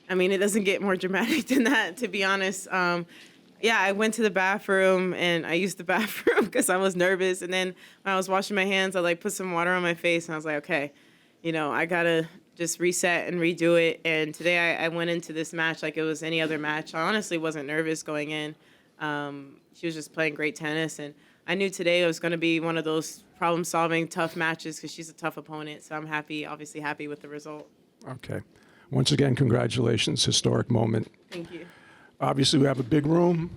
I mean, it doesn't get more dramatic than that, to be honest. Yeah, I went to the bathroom and I used the bathroom because I was nervous. And then when I was washing my hands, I like put some water on my face and I was like, okay, I gotta just reset and redo it. And today I went into this match like it was any other match. I honestly wasn't nervous going in. She was just playing great tennis, and I knew today it was going to be one of those problem-solving, tough matches because she's a tough opponent. So I'm obviously happy with the result. Okay. Once again, congratulations. Historic moment. Thank you. Obviously, we have a big room.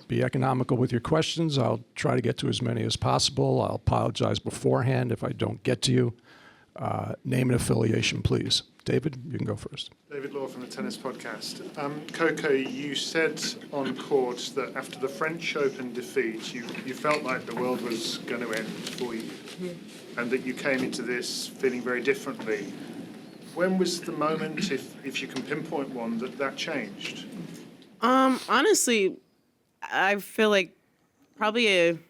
Be economical with your questions. I'll try to get to as many as possible. I'll apologize beforehand if I don't get to you. Name and affiliation, please. David, you can go first. David Law from the Tennis Podcast. Coco, you said on court that after the French Open defeat, you felt like the world was going to end for you, and that you came into this feeling very differently. When was the moment, if you can pinpoint one, that changed? Honestly, I feel like probably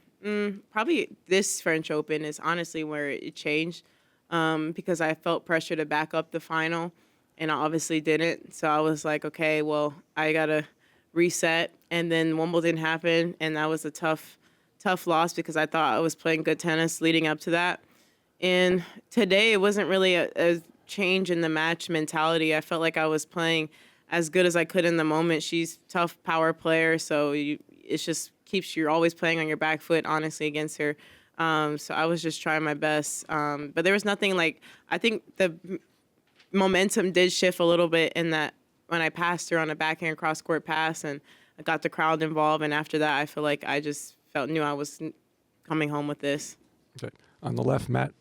this French Open is honestly where it changed. Because I felt pressure to back up the final, and I obviously didn't. So I was like, okay, well, I got to reset. And then Wimbledon happened, and that was a tough loss because I thought I was playing good tennis leading up to that. And today it wasn't really a change in the match mentality. I felt like I was playing as good as I could in the moment. She's a tough power player, so it just keeps you always playing on your back foot, honestly, against her. So I was just trying my best. But there was nothing I think the momentum did shift a little bit in that when I passed her on a backhand cross-court pass and I got the crowd involved. And after that, I feel like I just knew I was coming home with this. Okay. On the left, Matt.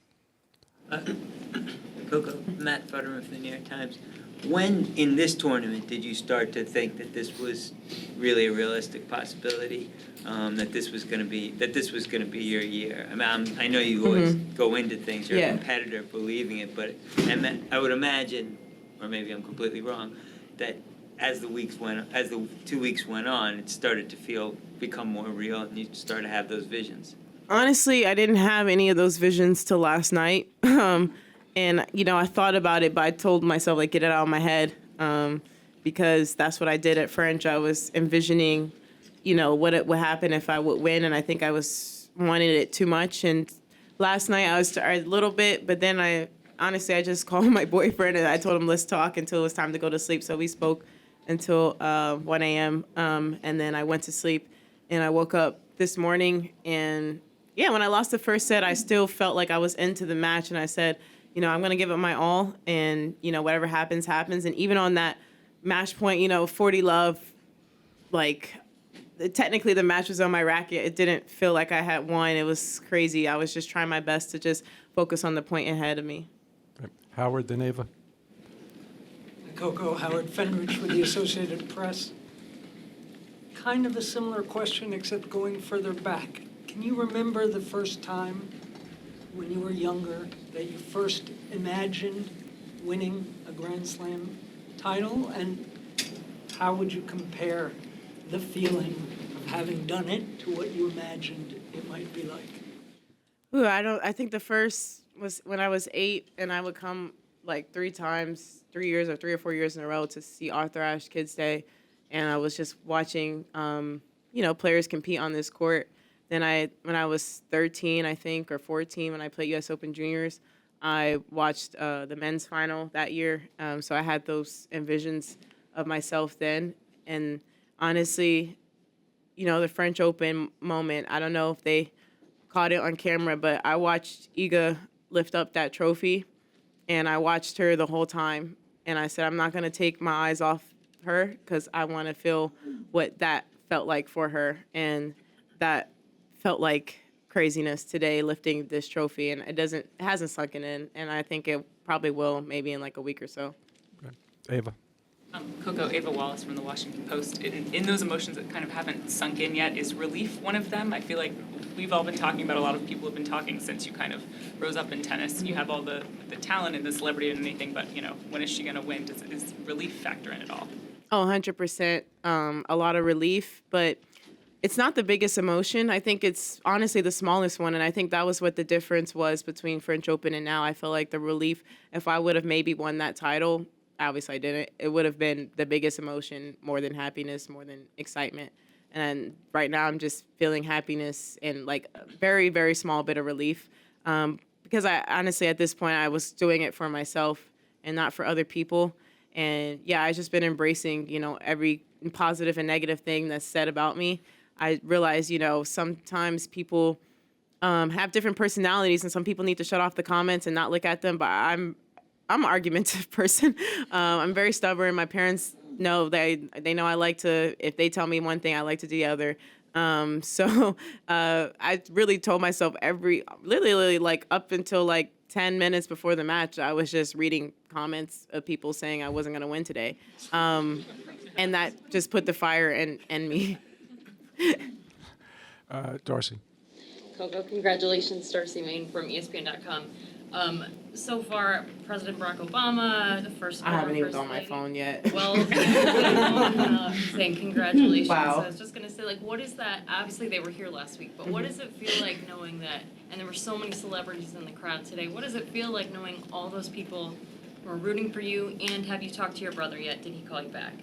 Coco, Matt Futterman from the New York Times. When in this tournament did you start to think that this was really a realistic possibility, that this was going to be your year? I mean, I know you always go into things, you're a competitor, believing it, but I would imagine, or maybe I'm completely wrong, that as the 2 weeks went on, it started to become more real, and you started to have those visions. Honestly, I didn't have any of those visions till last night. And, I thought about it, but I told myself, get it out of my head, because that's what I did at French. I was envisioning, what would happen if I would win, and I think I wanted it too much. And last night I was a little bit, but then I just called my boyfriend, and I told him, let's talk until it was time to go to sleep. So we spoke until 1 a.m., and then I went to sleep, and I woke up this morning, and, when I lost the first set, I still felt like I was into the match, and I said, I'm going to give it my all, and, whatever happens, happens. And even on that match point, 40 love, technically the match was on my racket. It didn't feel like I had won. It was crazy. I was just trying my best to just focus on the point ahead of me. Okay. Howard, then Ava. Coco, Howard Fenrich with the Associated Press. Kind of a similar question, except going further back. Can you remember the first time when you were younger that you first imagined winning a Grand Slam title, and how would you compare the feeling of having done it to what you imagined it might be like? Ooh, I think the first was when I was 8, and I would come 3 or 4 years in a row to see Arthur Ashe Kids Day, and I was just watching players compete on this court. Then when I was 13, I think, or 14, when I played U.S. Open Juniors, I watched the men's final that year. So I had those visions of myself then. And honestly, the French Open moment, I don't know if they caught it on camera, but I watched Iga lift up that trophy, and I watched her the whole time. And I said, I'm not going to take my eyes off her because I want to feel what that felt like for her. And that felt like craziness today, lifting this trophy, and it hasn't sunken in, and I think it probably will maybe in a week or so. Okay. Ava. Coco, Ava Wallace from the Washington Post. In those emotions that kind of haven't sunk in yet, is relief one of them? I feel like we've all been talking about, a lot of people have been talking since you kind of rose up in tennis. You have all the talent and the celebrity and anything, but when is she going to win? Is relief factor in at all? Oh, 100%. A lot of relief, but it's not the biggest emotion. I think it's honestly the smallest one, and I think that was what the difference was between French Open and now. I feel like the relief, if I would have maybe won that title, obviously I didn't, it would have been the biggest emotion, more than happiness, more than excitement. And right now I'm just feeling happiness and like a very, very small bit of relief. Because I honestly, at this point, I was doing it for myself and not for other people. And yeah, I've just been embracing, every positive and negative thing that's said about me. I realize, sometimes people have different personalities, and some people need to shut off the comments and not look at them. But I'm an argumentative person. I'm very stubborn. My parents know they know I like to. If they tell me one thing, I like to do the other. So I really told myself literally like up until like 10 minutes before the match, I was just reading comments of people saying I wasn't going to win today. And that just put the fire in me. Darcy. Coco, congratulations, Darcy Main from ESPN.com. So far, President Barack Obama, the first. I haven't even First on my Lady. phone yet. Well, saying congratulations. Wow. So I was just gonna say, like, what is that? Obviously, they were here last week, but what does it feel like knowing that? And there were so many celebrities in the crowd today. What does it feel like knowing all those people were rooting for you? And have you talked to your brother yet? Did he call you back?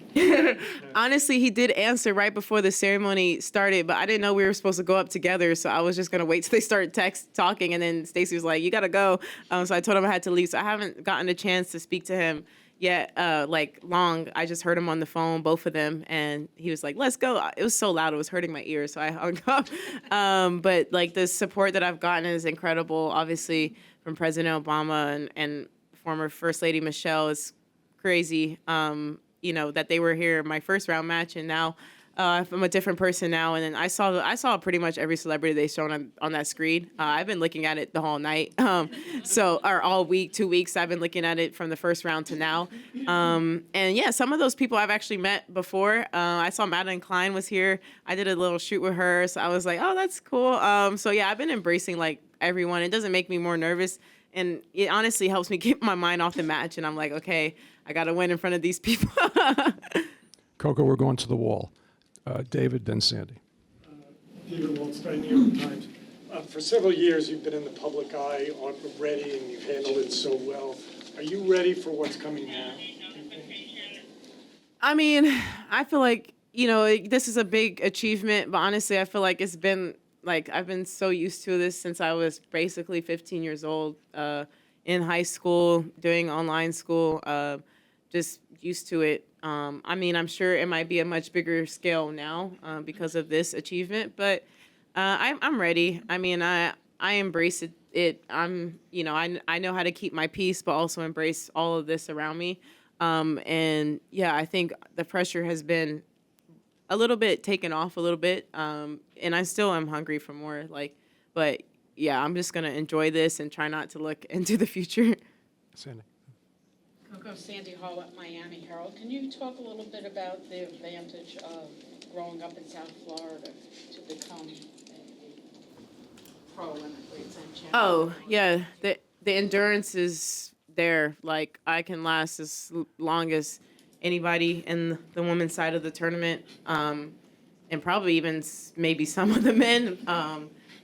Honestly, he did answer right before the ceremony started, but I didn't know we were supposed to go up together, so I was just gonna wait till they started talking, and then Stacey was like, "You gotta go," so I told him I had to leave. So I haven't gotten a chance to speak to him yet, long. I just heard him on the phone, both of them, and he was like, "Let's go." It was so loud, it was hurting my ears, so I hung up. But like the support that I've gotten is incredible. Obviously, from President Obama and former First Lady Michelle is crazy. That they were here my first round match, and now I'm a different person now. And then I saw pretty much every celebrity they shown on that screen. I've been looking at it the whole night, or all week, 2 weeks. I've been looking at it from the first round to now. And yeah, some of those people I've actually met before. I saw Madeline Klein was here. I did a little shoot with her, so I was like, oh, that's cool. So yeah, I've been embracing like everyone. It doesn't make me more nervous. And it honestly helps me keep my mind off the match. And I'm like, okay, I got to win in front of these people. Coco, we're going to the wall. David, then Sandy. David Waldstein, New York Times. For several years, you've been in the public eye, ready, and you've handled it so well. Are you ready for what's coming now? I mean, I feel like, this is a big achievement, but honestly, I feel like it's been like I've been so used to this since I was basically 15 years old, in high school, doing online school, just used to it. I mean, I'm sure it might be a much bigger scale now because of this achievement, but I'm ready. I mean, I embrace it. I know how to keep my peace, but also embrace all of this around me. And yeah, I think the pressure has been a little bit taken off a little bit. And I still am hungry for more, but yeah, I'm just going to enjoy this and try not to look into the future. Sandy. Coco, Sandy Hall at Miami Herald. Can you talk a little bit about the advantage of growing up in South Florida to become a pro and a Great Slam champion? Oh, yeah. The endurance is there. Like, I can last as long as anybody in the women's side of the tournament, and probably even maybe some of the men.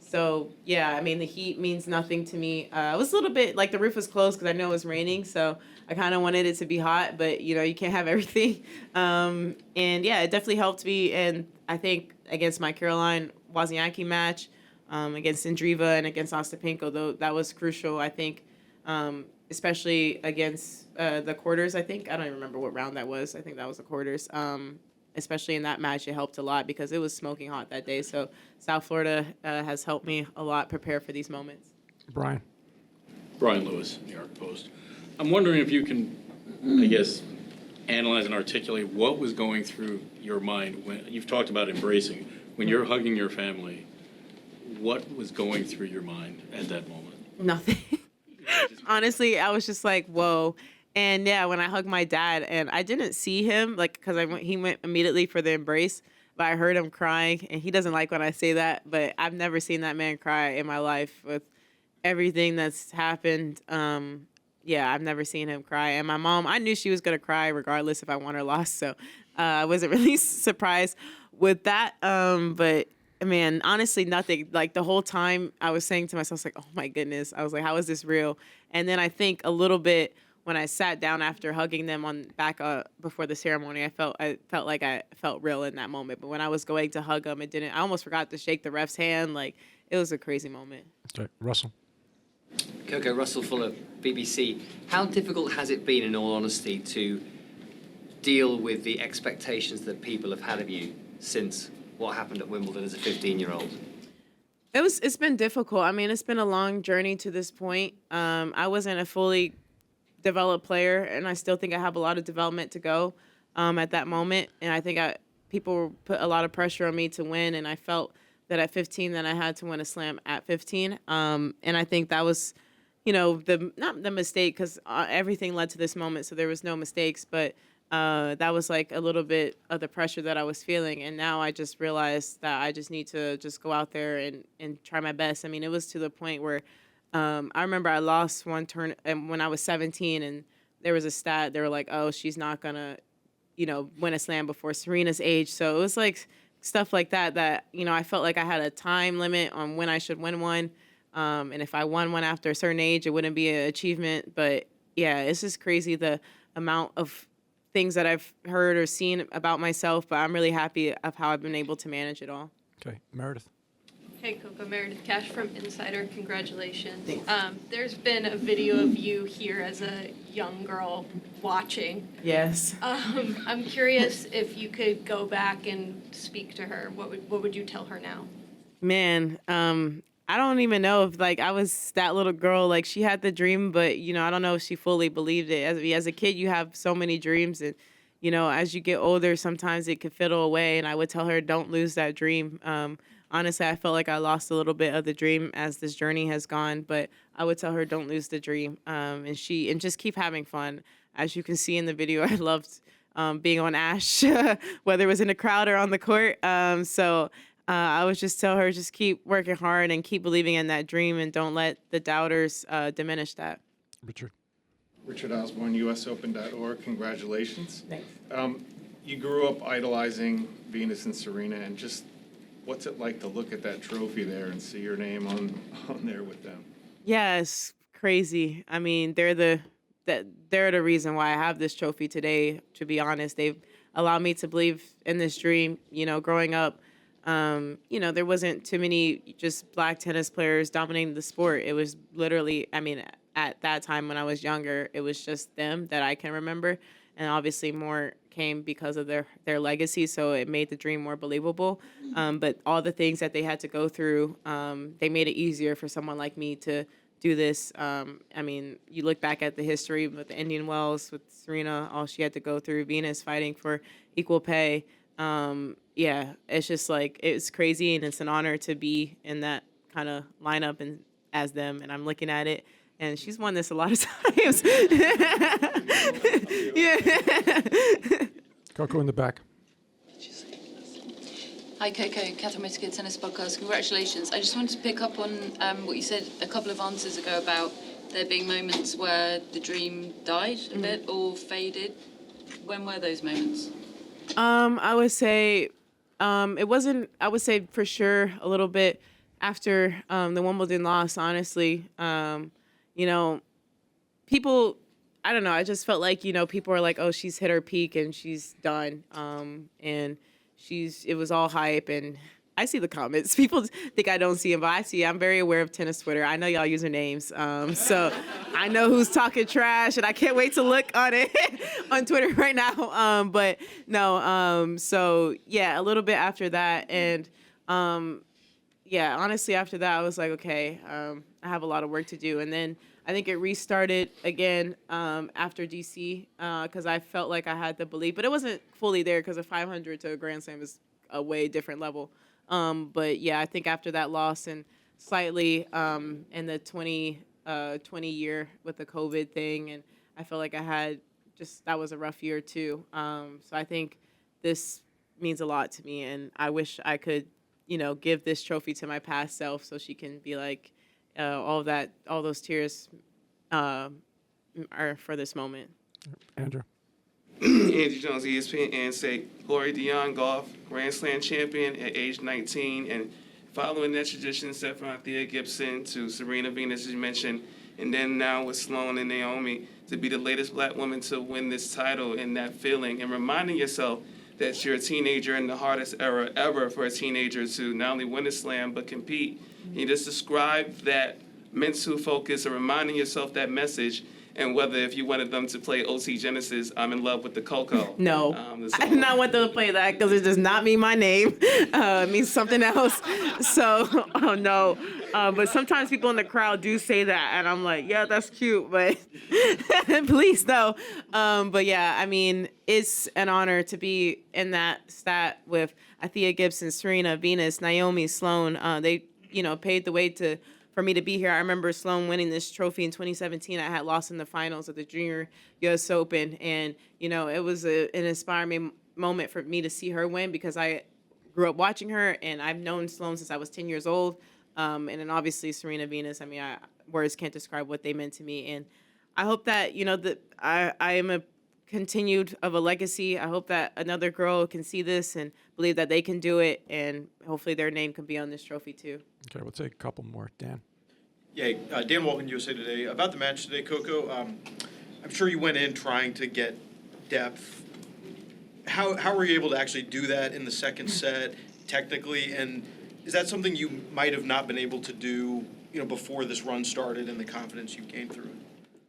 So, yeah, I mean, the heat means nothing to me. It was a little bit like the roof was closed because I know it was raining, so I kind of wanted it to be hot, but, you can't have everything. And, yeah, it definitely helped me. And I think against my Caroline Wozniacki match, against Andreeva and against Ostapenko, though, that was crucial, I think, especially against the quarters, I think. I don't even remember what round that was. I think that was the quarters. Especially in that match, it helped a lot because it was smoking hot that day. So South Florida has helped me a lot prepare for these moments. Brian. Brian Lewis, New York Post. I'm wondering if you can, I guess, analyze and articulate what was going through your mind when you've talked about embracing, when you're hugging your family, what was going through your mind at that moment? Nothing. Honestly, I was just like, whoa. And yeah, when I hugged my dad, and I didn't see him, because he went immediately for the embrace, but I heard him crying, and he doesn't like when I say that, but I've never seen that man cry in my life with everything that's happened. Yeah, I've never seen him cry. And my mom, I knew she was going to cry regardless if I won or lost, so I wasn't really surprised with that. But man, honestly, nothing. Like the whole time I was saying to myself, like, oh my goodness. I was like, how is this real? And then I think a little bit when I sat down after hugging them on back before the ceremony, I felt like I felt real in that moment. But when I was going to hug them, I almost forgot to shake the ref's hand. Like, it was a crazy moment. Okay, Russell. Coco, Russell Fuller, BBC. How difficult has it been, in all honesty, to deal with the expectations that people have had of you since what happened at Wimbledon as a 15-year-old? It's been difficult. I mean, it's been a long journey to this point. I wasn't a fully developed player, and I still think I have a lot of development to go at that moment. And I think people put a lot of pressure on me to win, and I felt that at 15 that I had to win a slam at 15. And I think that was, not the mistake, because everything led to this moment, so there was no mistakes, but that was like a little bit of the pressure that I was feeling. And now I just realized that I just need to just go out there and try my best. I mean, it was to the point where I remember I lost one turn when I was 17, and there was a stat. They were like, oh, she's not going to, win a slam before Serena's age. So it was like stuff like that, I felt like I had a time limit on when I should win one. And if I won one after a certain age, it wouldn't be an achievement. But yeah, it's just crazy the amount of things that I've heard or seen about myself, but I'm really happy of how I've been able to manage it all. Okay, Meredith. Hey, Coco, Meredith Cash from Insider. Congratulations. There's been a video of you here as a young girl watching. Yes. I'm curious if you could go back and speak to her. What would you tell her now? Man, I don't even know if I was that little girl. Like, she had the dream, but I don't know if she fully believed it. As a kid, you have so many dreams, and as you get older, sometimes it could fiddle away. And I would tell her, don't lose that dream. Honestly, I felt like I lost a little bit of the dream as this journey has gone, but I would tell her, don't lose the dream, and just keep having fun. As you can see in the video, I loved being on Ash, whether it was in the crowd or on the court. So I would just tell her, just keep working hard and keep believing in that dream, and don't let the doubters diminish that. Richard. Richard Osborne, USOpen.org. Congratulations. Thanks. You grew up idolizing Venus and Serena, and just what's it like to look at that trophy there and see your name on there with them? Yeah, it's crazy. I mean, they're the reason why I have this trophy today, to be honest. They've allowed me to believe in this dream. Growing up, there wasn't too many just black tennis players dominating the sport. It was literally, at that time when I was younger, it was just them that I can remember. And obviously more came because of their legacy, so it made the dream more believable. But all the things that they had to go through, they made it easier for someone like me to do this. You look back at the history with the Indian Wells, with Serena, all she had to go through, Venus fighting for equal pay. It's just it's crazy, and it's an honor to be in that kind of lineup and as them, and I'm looking at it. And she's won this a lot of times. Yeah. Coco in the back. Hi, Coco. Catherine Whitaker, Tennis Podcast. Congratulations. I just wanted to pick up on what you said a couple of answers ago about there being moments where the dream died a bit or faded. When were those moments? I would say it wasn't, I would say for sure a little bit after the Wimbledon loss, honestly. People, I don't know, I just felt like, people are like, oh, she's hit her peak and she's done. And it was all hype, and I see the comments. People think I don't see them, but I'm very aware of tennis Twitter. I know y'all usernames. So I know who's talking trash, and I can't wait to look on it on Twitter right now. But no, so yeah, a little bit after that. And honestly, after that, I was like, okay, I have a lot of work to do. And then I think it restarted again after DC because I felt like I had the belief, but it wasn't fully there because a 500 to a Grand Slam is a way different level. But yeah, I think after that loss and slightly in the 2020 year with the COVID thing, and I felt like I had that was a rough year too. So I think this means a lot to me, and I wish I could, give this trophy to my past self so she can be like, all those tears are for this moment. Andrew. Andrew Jones, ESPN, and say Gloria Dion Gauff, Grand Slam champion at age 19, and following that tradition, Stephanie Thea Gibson to Serena Venus, as you mentioned, and then now with Sloane and Naomi, to be the latest black woman to win this title and that feeling, and reminding yourself that you're a teenager in the hardest era ever for a teenager to not only win a slam but compete. You just describe that mental focus and reminding yourself that message. And whether if you wanted them to play OC Genesis, I'm in love with the Coco. No, I do not want them to play that because it does not mean my name. It means something else. So, oh no. But sometimes people in the crowd do say that, and I'm like, yeah, that's cute, but please no. But yeah, I mean, it's an honor to be in that stat with Althea Gibson, Serena, Venus, Naomi, Sloane. They, paved the way for me to be here. I remember Sloane winning this trophy in 2017. I had lost in the finals of the Junior US Open. And, it was an inspiring moment for me to see her win because I grew up watching her and I've known Sloane since I was 10 years old. And then obviously Serena, Venus, I mean, words can't describe what they meant to me. And I hope that, that I am a continued of a legacy. I hope that another girl can see this and believe that they can do it. And hopefully their name can be on this trophy too. Okay, we'll take a couple more. Dan. Yeah, Dan Walken, USA Today. About the match today, Coco, I'm sure you went in trying to get depth. How were you able to actually do that in the second set, technically? And is that something you might have not been able to do, before this run started and the confidence you gained through it?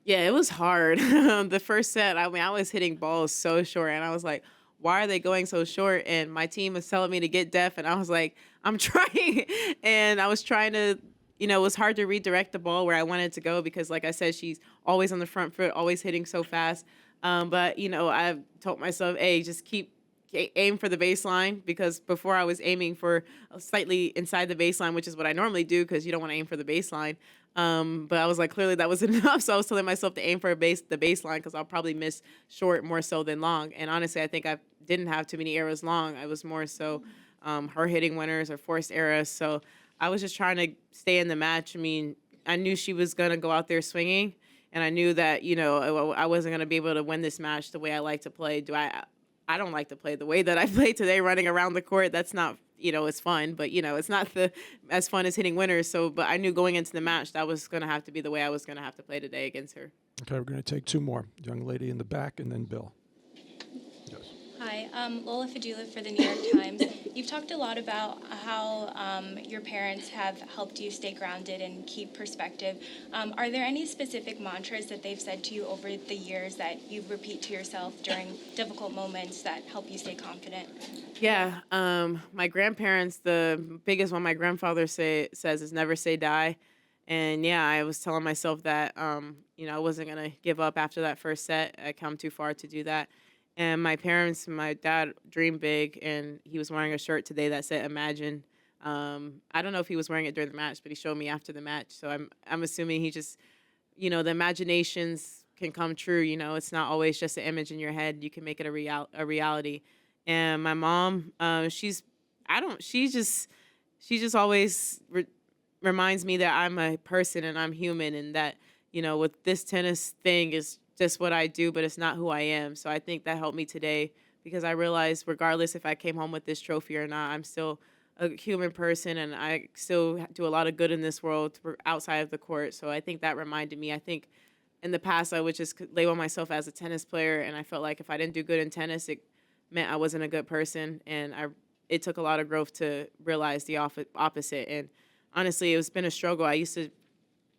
Yeah, it was hard. The first set, I was hitting balls so short, and I was like, why are they going so short? And my team was telling me to get depth, and I was like, I'm trying. And I was trying to, it was hard to redirect the ball where I wanted to go because, like I said, she's always on the front foot, always hitting so fast. But, I've told myself, hey, just aim for the baseline because before I was aiming for slightly inside the baseline, which is what I normally do because you don't want to aim for the baseline. But I was like, clearly that wasn't enough. So I was telling myself to aim for the baseline because I'll probably miss short more so than long. And honestly, I think I didn't have too many errors long. I was more so her hitting winners or forced errors. So I was just trying to stay in the match. I mean, I knew she was going to go out there swinging. And I knew that, I wasn't going to be able to win this match the way I like to play. I don't like to play the way that I played today, running around the court. That's not, it's fun, but, it's not as fun as hitting winners. So, but I knew going into the match, that was going to have to be the way I was going to have to play today against her. Okay, we're going to take two more. Young lady in the back and then Bill. Yes. Hi, Lola Fadula for the New York Times. You've talked a lot about how your parents have helped you stay grounded and keep perspective. Are there any specific mantras that they've said to you over the years that you repeat to yourself during difficult moments that help you stay confident? Yeah, my grandparents, the biggest one my grandfather says is never say die. And yeah, I was telling myself that, I wasn't going to give up after that first set. I come too far to do that. And my dad dreamed big, and he was wearing a shirt today that said "Imagine." I don't know if he was wearing it during the match, but he showed me after the match. So I'm assuming he just, the imaginations can come true. It's not always just an image in your head. You can make it a reality. And my mom, she just always reminds me that I'm a person and I'm human, and that with this tennis thing is just what I do, but it's not who I am. So I think that helped me today because I realized regardless if I came home with this trophy or not, I'm still a human person and I still do a lot of good in this world outside of the court. So I think that reminded me. I think in the past I would just label myself as a tennis player, and I felt like if I didn't do good in tennis, it meant I wasn't a good person. And it took a lot of growth to realize the opposite. And honestly, it's been a struggle. I used to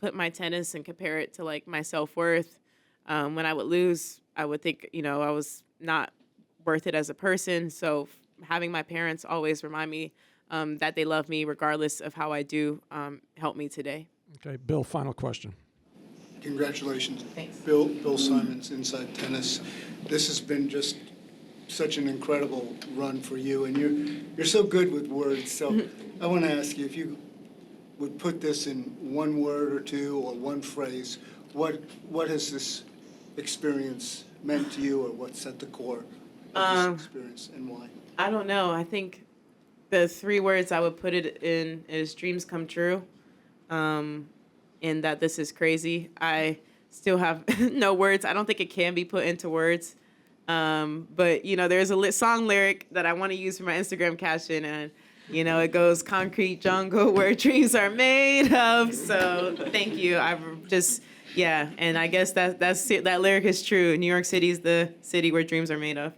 put my tennis and compare it to like my self-worth. When I would lose, I would think, I was not worth it as a person. So having my parents always remind me that they love me regardless of how I do helped me today. Okay, Bill, final question. Congratulations. Thanks. Bill Simons, Inside Tennis. This has been just such an incredible run for you, and you're so good with words. So I want to ask you if you would put this in one word or two or one phrase, what has this experience meant to you, or what set the core of this experience, and why? I don't know. I think the three words I would put it in is dreams come true, and that this is crazy. I still have no words. I don't think it can be put into words. But, there's a song lyric that I want to use for my Instagram caption, and, it goes, concrete jungle where dreams are made of. So thank you. I've just, Yeah, and I guess that lyric is true. New York City is the city where dreams are made of.